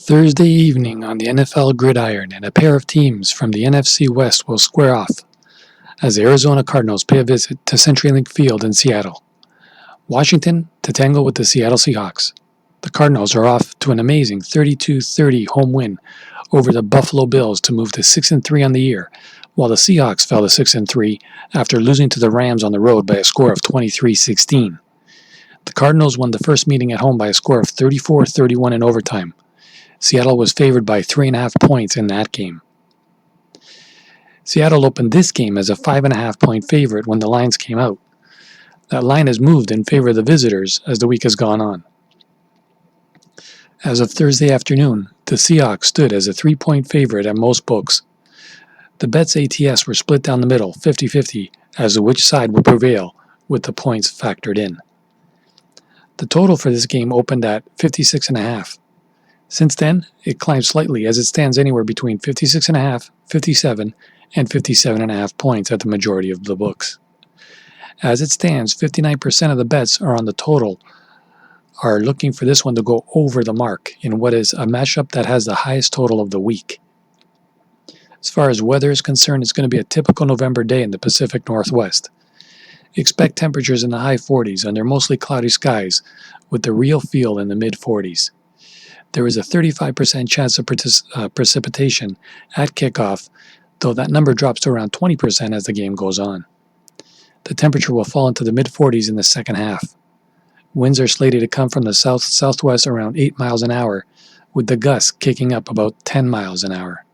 Thursday evening on the NFL gridiron, and a pair of teams from the NFC West will square off as the Arizona Cardinals pay a visit to CenturyLink Field in Seattle. Washington to tangle with the Seattle Seahawks. The Cardinals are off to an amazing 32-30 home win over the Buffalo Bills to move to 6-3 on the year, while the Seahawks fell to 6-3 after losing to the Rams on the road by a score of 23-16. The Cardinals won the first meeting at home by a score of 34-31 in overtime. Seattle was favored by 3.5 points in that game. Seattle opened this game as a 5.5 point favorite when the lines came out. That line has moved in favor of the visitors as the week has gone on. As of Thursday afternoon, the Seahawks stood as a 3-point favorite at most books. The bets ATS were split down the middle, 50-50, as to which side would prevail, with the points factored in. The total for this game opened at 56.5. Since then, it climbed slightly as it stands anywhere between 56.5, 57, and 57.5 points at the majority of the books. As it stands, 59% of the bets are on the total are looking for this one to go over the mark in what is a matchup that has the highest total of the week. As far as weather is concerned, it's going to be a typical November day in the Pacific Northwest. Expect temperatures in the high 40s under mostly cloudy skies, with the real feel in the mid-40s. There is a 35% chance of precipitation at kickoff, though that number drops to around 20% as the game goes on. The temperature will fall into the mid-40s in the second half. Winds are slated to come from the south-southwest around 8 miles an hour, with the gusts kicking up about 10 miles an hour.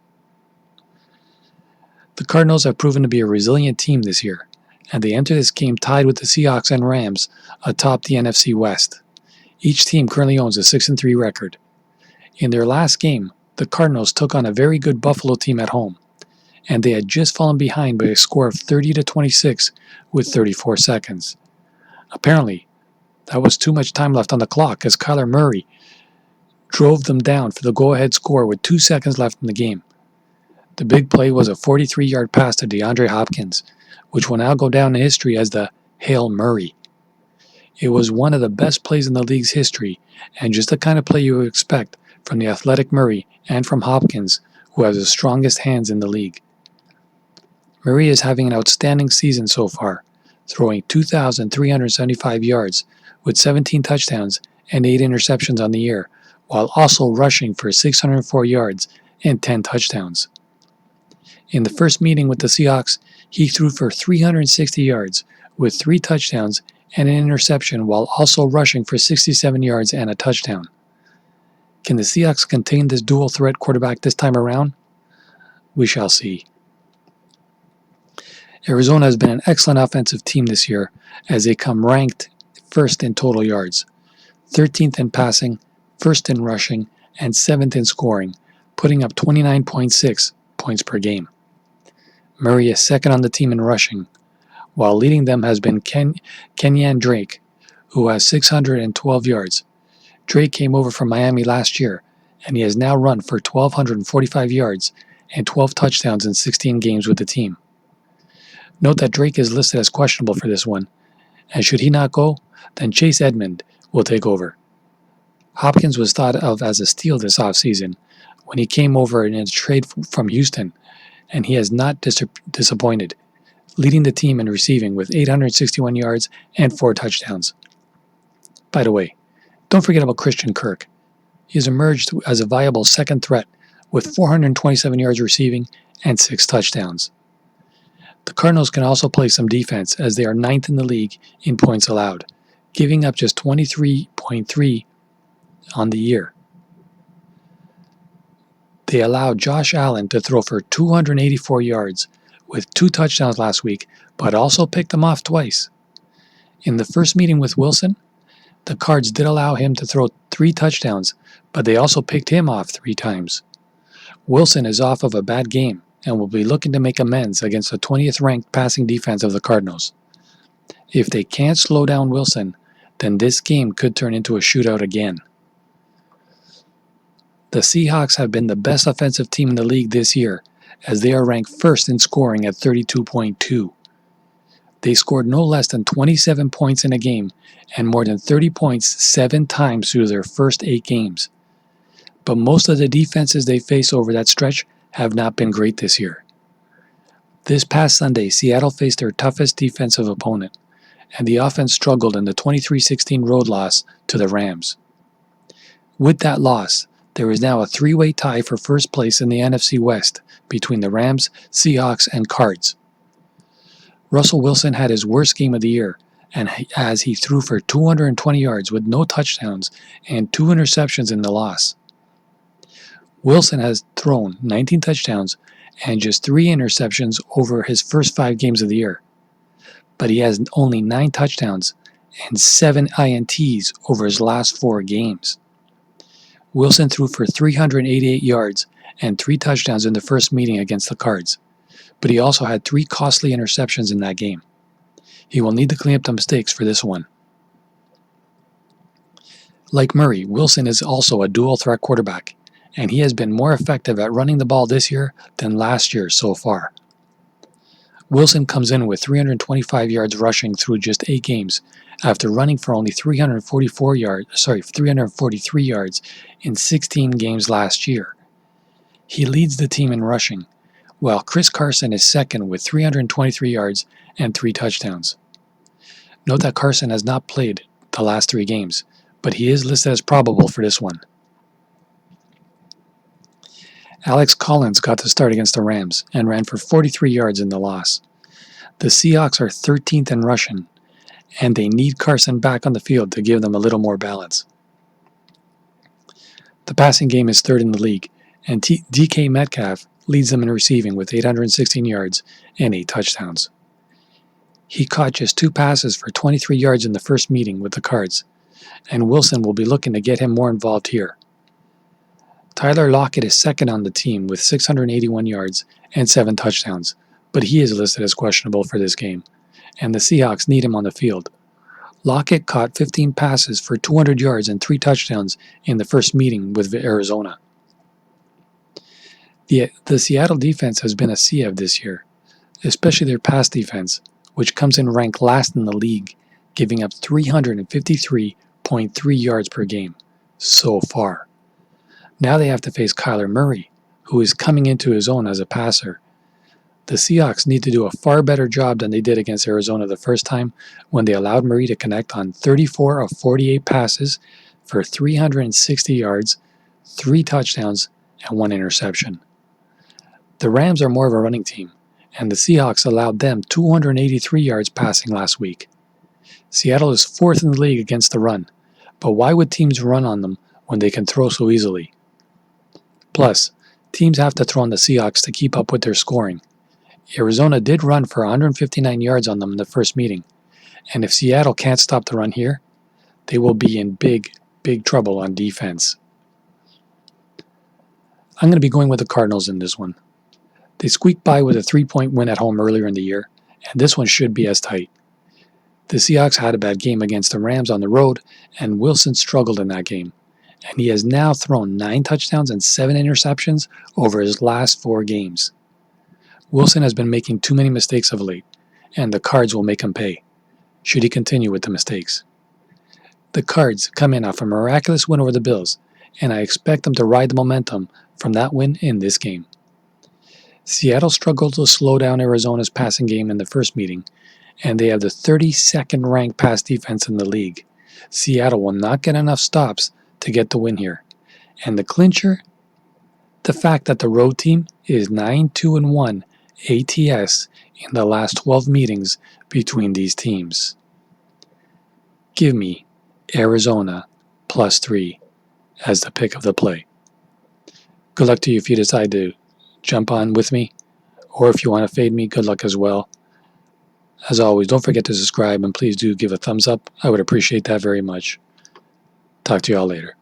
The Cardinals have proven to be a resilient team this year, and they enter this game tied with the Seahawks and Rams atop the NFC West. Each team currently owns a 6-3 record. In their last game, the Cardinals took on a very good Buffalo team at home, and they had just fallen behind by a score of 30-26 with 34 seconds. Apparently, that was too much time left on the clock as Kyler Murray drove them down for the go-ahead score with 2 seconds left in the game. The big play was a 43-yard pass to DeAndre Hopkins, which will now go down in history as the Hail Murray. It was one of the best plays in the league's history, and just the kind of play you would expect from the athletic Murray and from Hopkins, who has the strongest hands in the league. Murray is having an outstanding season so far, throwing 2,375 yards with 17 touchdowns and 8 interceptions on the year, while also rushing for 604 yards and 10 touchdowns. In the first meeting with the Seahawks, he threw for 360 yards with 3 touchdowns and an interception while also rushing for 67 yards and a touchdown. Can the Seahawks contain this dual-threat quarterback this time around? We shall see. Arizona has been an excellent offensive team this year as they come ranked first in total yards, 13th in passing, first in rushing, and 7th in scoring, putting up 29.6 points per game. Murray is second on the team in rushing, while leading them has been Kenyan Drake, who has 612 yards. Drake came over from Miami last year, and he has now run for 1,245 yards and 12 touchdowns in 16 games with the team. Note that Drake is listed as questionable for this one, and should he not go, then Chase Edmond will take over. Hopkins was thought of as a steal this offseason when he came over in a trade from Houston, and he has not disappointed, leading the team in receiving with 861 yards and 4 touchdowns. By the way, don't forget about Christian Kirk. He has emerged as a viable second threat with 427 yards receiving and 6 touchdowns. The Cardinals can also play some defense as they are 9th in the league in points allowed, giving up just 23.3 on the year. They allowed Josh Allen to throw for 284 yards with 2 touchdowns last week, but also picked them off twice. In the first meeting with Wilson, the Cards did allow him to throw 3 touchdowns, but they also picked him off 3 times. Wilson is off of a bad game and will be looking to make amends against the 20th ranked passing defense of the Cardinals. If they can't slow down Wilson, then this game could turn into a shootout again. The Seahawks have been the best offensive team in the league this year, as they are ranked first in scoring at 32.2. They scored no less than 27 points in a game and more than 30 points 7 times through their first 8 games. but most of the defenses they face over that stretch have not been great this year. This past Sunday, Seattle faced their toughest defensive opponent, and the offense struggled in the 23-16 road loss to the Rams. With that loss, there is now a three-way tie for first place in the NFC West between the Rams, Seahawks, and Cards. Russell Wilson had his worst game of the year, and as he threw for 220 yards with no touchdowns and 2 interceptions in the loss. Wilson has thrown 19 touchdowns and just 3 interceptions over his first 5 games of the year, but he has only 9 touchdowns and 7 INTs over his last 4 games. Wilson threw for 388 yards and 3 touchdowns in the first meeting against the Cards, but he also had 3 costly interceptions in that game. He will need to clean up the mistakes for this one. Like Murray, Wilson is also a dual-threat quarterback, and he has been more effective at running the ball this year than last year so far. Wilson comes in with 325 yards rushing through just 8 games after running for only 343 yards in 16 games last year. He leads the team in rushing, while Chris Carson is second with 323 yards and 3 touchdowns. Note that Carson has not played the last 3 games, but he is listed as probable for this one. Alex Collins got the start against the Rams and ran for 43 yards in the loss. The Seahawks are 13th in rushing, and they need Carson back on the field to give them a little more balance. The passing game is 3rd in the league, and DK Metcalf leads them in receiving with 816 yards and 8 touchdowns. He caught just 2 passes for 23 yards in the first meeting with the Cards, and Wilson will be looking to get him more involved here. Tyler Lockett is second on the team with 681 yards and 7 touchdowns, but he is listed as questionable for this game, and the Seahawks need him on the field. Lockett caught 15 passes for 200 yards and 3 touchdowns in the first meeting with Arizona. The Seattle defense has been a sieve this year, especially their pass defense, which comes in ranked last in the league, giving up 353.3 yards per game so far. Now they have to face Kyler Murray, who is coming into his own as a passer. The Seahawks need to do a far better job than they did against Arizona the first time when they allowed Murray to connect on 34 of 48 passes for 360 yards, 3 touchdowns, and 1 interception. The Rams are more of a running team, and the Seahawks allowed them 283 yards passing last week. Seattle is 4th in the league against the run, but why would teams run on them when they can throw so easily? Plus, teams have to throw on the Seahawks to keep up with their scoring. Arizona did run for 159 yards on them in the first meeting, and if Seattle can't stop the run here, they will be in big trouble on defense. I'm going to be going with the Cardinals in this one. They squeaked by with a 3-point win at home earlier in the year, and this one should be as tight. The Seahawks had a bad game against the Rams on the road, and Wilson struggled in that game, and he has now thrown 9 touchdowns and 7 interceptions over his last 4 games. Wilson has been making too many mistakes of late, and the Cards will make him pay, should he continue with the mistakes. The Cards come in off a miraculous win over the Bills, and I expect them to ride the momentum from that win in this game. Seattle struggled to slow down Arizona's passing game in the first meeting, and they have the 32nd ranked pass defense in the league. Seattle will not get enough stops to get the win here. And the clincher? The fact that the road team is 9-2-1 ATS in the last 12 meetings between these teams. Give me Arizona +3 as the pick of the play. Good luck to you if you decide to jump on with me, or if you want to fade me, good luck as well. As always, don't forget to subscribe, and please do give a thumbs up. I would appreciate that very much. Talk to you all later.